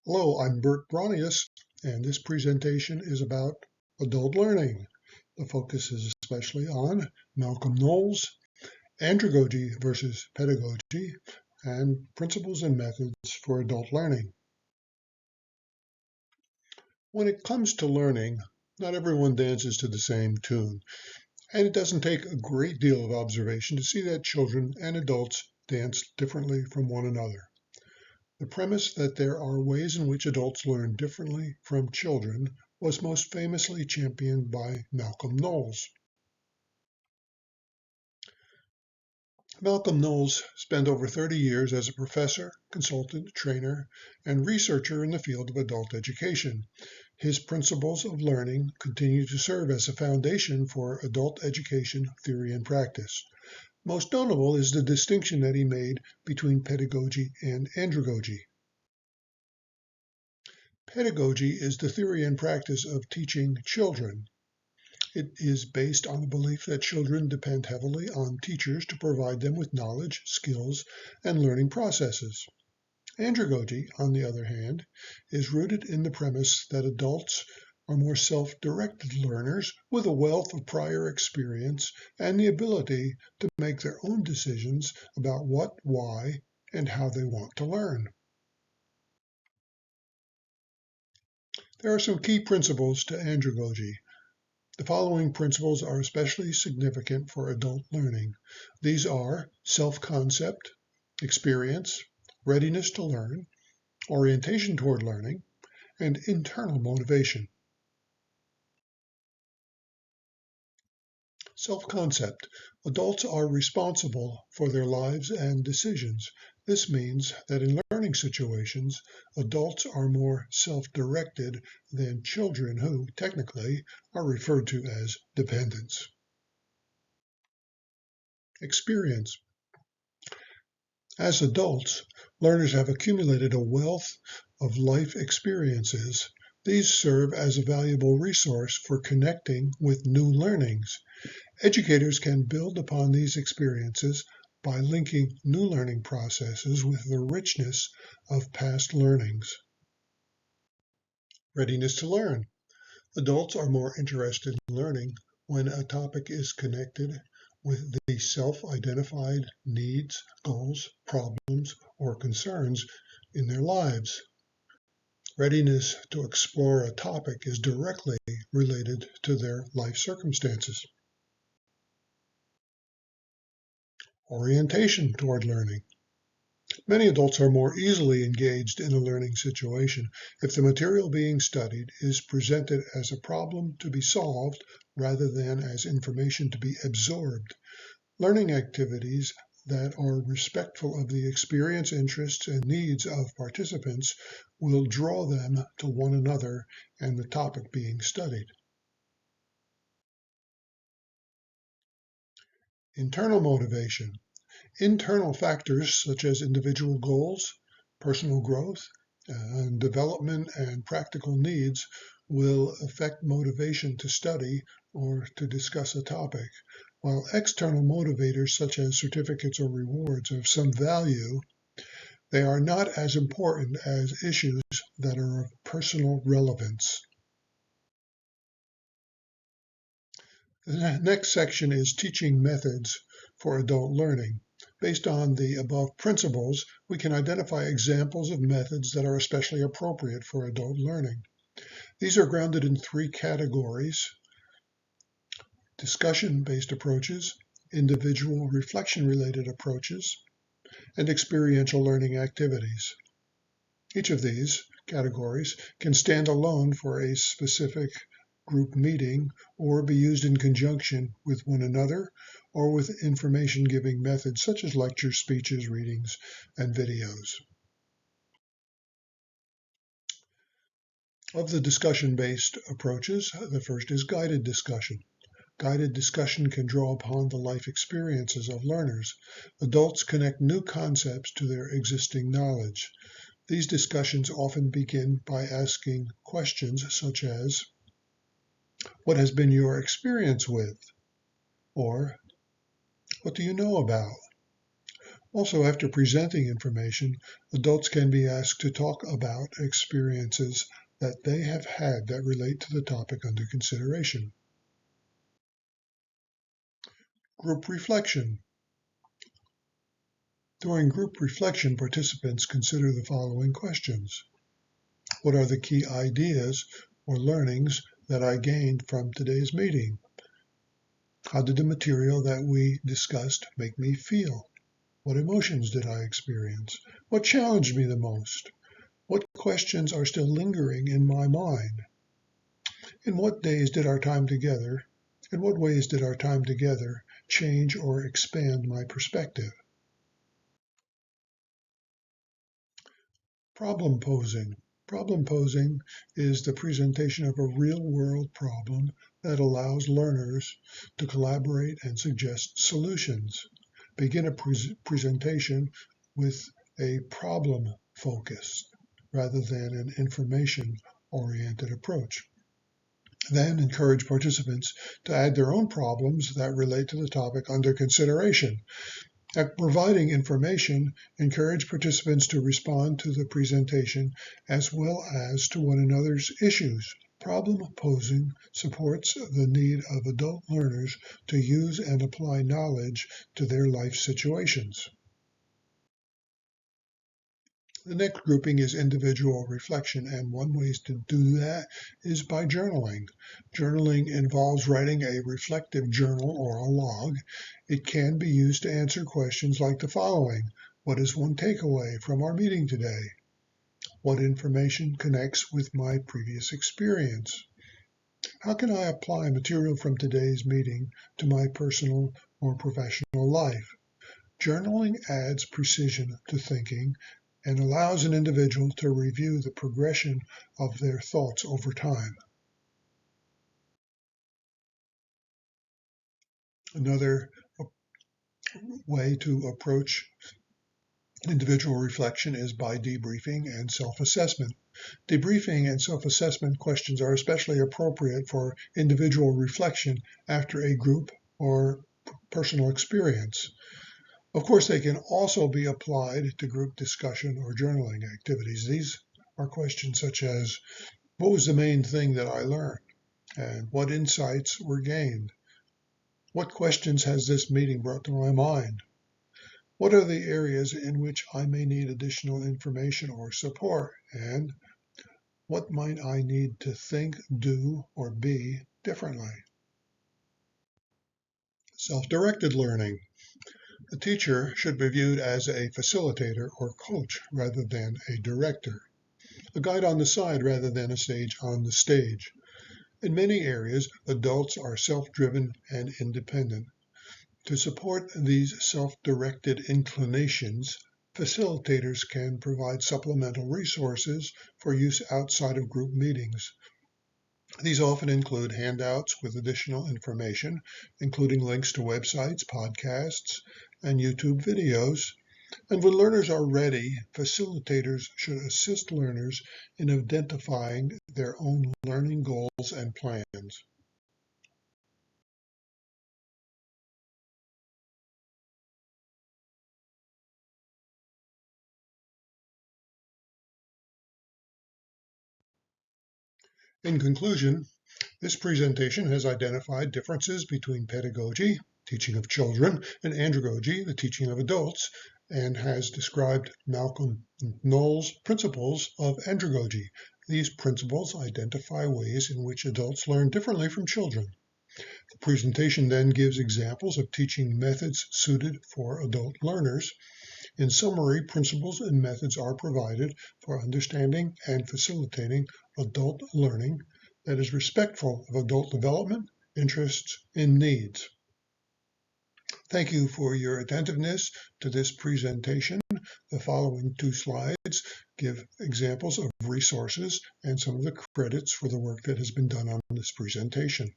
Hello, I'm Bert Bronius, and this presentation is about adult learning. The focus is especially on Malcolm Knowles, Andragogy versus Pedagogy, and principles and methods for adult learning. When it comes to learning, not everyone dances to the same tune, and it doesn't take a great deal of observation to see that children and adults dance differently from one another. The premise that there are ways in which adults learn differently from children was most famously championed by Malcolm Knowles. Malcolm Knowles spent over 30 years as a professor, consultant, trainer, and researcher in the field of adult education. His principles of learning continue to serve as a foundation for adult education theory and practice. Most notable is the distinction that he made between pedagogy and andragogy. Pedagogy is the theory and practice of teaching children. It is based on the belief that children depend heavily on teachers to provide them with knowledge, skills, and learning processes. Andragogy, on the other hand, is rooted in the premise that adults are more self-directed learners with a wealth of prior experience and the ability to make their own decisions about what, why, and how they want to learn. There are some key principles to andragogy. The following principles are especially significant for adult learning. These are self-concept, experience, readiness to learn, orientation toward learning, and internal motivation. Self-concept. Adults are responsible for their lives and decisions. This means that in learning situations, adults are more self-directed than children who, technically, are referred to as dependents. Experience. As adults, learners have accumulated a wealth of life experiences. These serve as a valuable resource for connecting with new learnings. Educators can build upon these experiences by linking new learning processes with the richness of past learnings. Readiness to learn. Adults are more interested in learning when a topic is connected with the self-identified needs, goals, problems, or concerns in their lives. Readiness to explore a topic is directly related to their life circumstances. Orientation toward learning. Many adults are more easily engaged in a learning situation if the material being studied is presented as a problem to be solved rather than as information to be absorbed. Learning activities that are respectful of the experience, interests, and needs of participants will draw them to one another and the topic being studied. Internal motivation. Internal factors such as individual goals, personal growth, and development and practical needs will affect motivation to study or to discuss a topic, while external motivators such as certificates or rewards are of some value. They are not as important as issues that are of personal relevance. The next section is teaching methods for adult learning. Based on the above principles, we can identify examples of methods that are especially appropriate for adult learning. These are grounded in three categories: discussion-based approaches, individual reflection-related approaches, and experiential learning activities. Each of these categories can stand alone for a specific group meeting or be used in conjunction with one another or with information-giving methods such as lectures, speeches, readings, and videos. Of the discussion-based approaches, the first is guided discussion. Guided discussion can draw upon the life experiences of learners. Adults connect new concepts to their existing knowledge. These discussions often begin by asking questions such as, "What has been your experience with?" or "What do you know about?" Also, after presenting information, adults can be asked to talk about experiences that they have had that relate to the topic under consideration. Group reflection. During group reflection, participants consider the following questions. What are the key ideas or learnings that I gained from today's meeting? How did the material that we discussed make me feel? What emotions did I experience? What challenged me the most? What questions are still lingering in my mind? In what ways did our time together change or expand my perspective? Problem posing. Problem posing is the presentation of a real-world problem that allows learners to collaborate and suggest solutions. Begin a presentation with a problem focus rather than an information-oriented approach. Then encourage participants to add their own problems that relate to the topic under consideration. At providing information, encourage participants to respond to the presentation as well as to one another's issues. Problem posing supports the need of adult learners to use and apply knowledge to their life situations. The next grouping is individual reflection, and one way to do that is by journaling. Journaling involves writing a reflective journal or a log. It can be used to answer questions like the following. What is one takeaway from our meeting today? What information connects with my previous experience? How can I apply material from today's meeting to my personal or professional life? Journaling adds precision to thinking and allows an individual to review the progression of their thoughts over time. Another way to approach individual reflection is by debriefing and self-assessment. Debriefing and self-assessment questions are especially appropriate for individual reflection after a group or personal experience. Of course, they can also be applied to group discussion or journaling activities. These are questions such as, what was the main thing that I learned? And what insights were gained? What questions has this meeting brought to my mind? What are the areas in which I may need additional information or support? And what might I need to think, do, or be differently? Self-directed learning. The teacher should be viewed as a facilitator or coach rather than a director, a guide on the side rather than a sage on the stage. In many areas, adults are self-driven and independent. To support these self-directed inclinations, facilitators can provide supplemental resources for use outside of group meetings. These often include handouts with additional information, including links to websites, podcasts, and YouTube videos. And when learners are ready, facilitators should assist learners in identifying their own learning goals and plans. In conclusion, this presentation has identified differences between pedagogy, teaching of children, and andragogy, the teaching of adults, and has described Malcolm Knowles' principles of andragogy. These principles identify ways in which adults learn differently from children. The presentation then gives examples of teaching methods suited for adult learners. In summary, principles and methods are provided for understanding and facilitating adult learning that is respectful of adult development, interests, and needs. Thank you for your attentiveness to this presentation. The following 2 slides give examples of resources and some of the credits for the work that has been done on this presentation.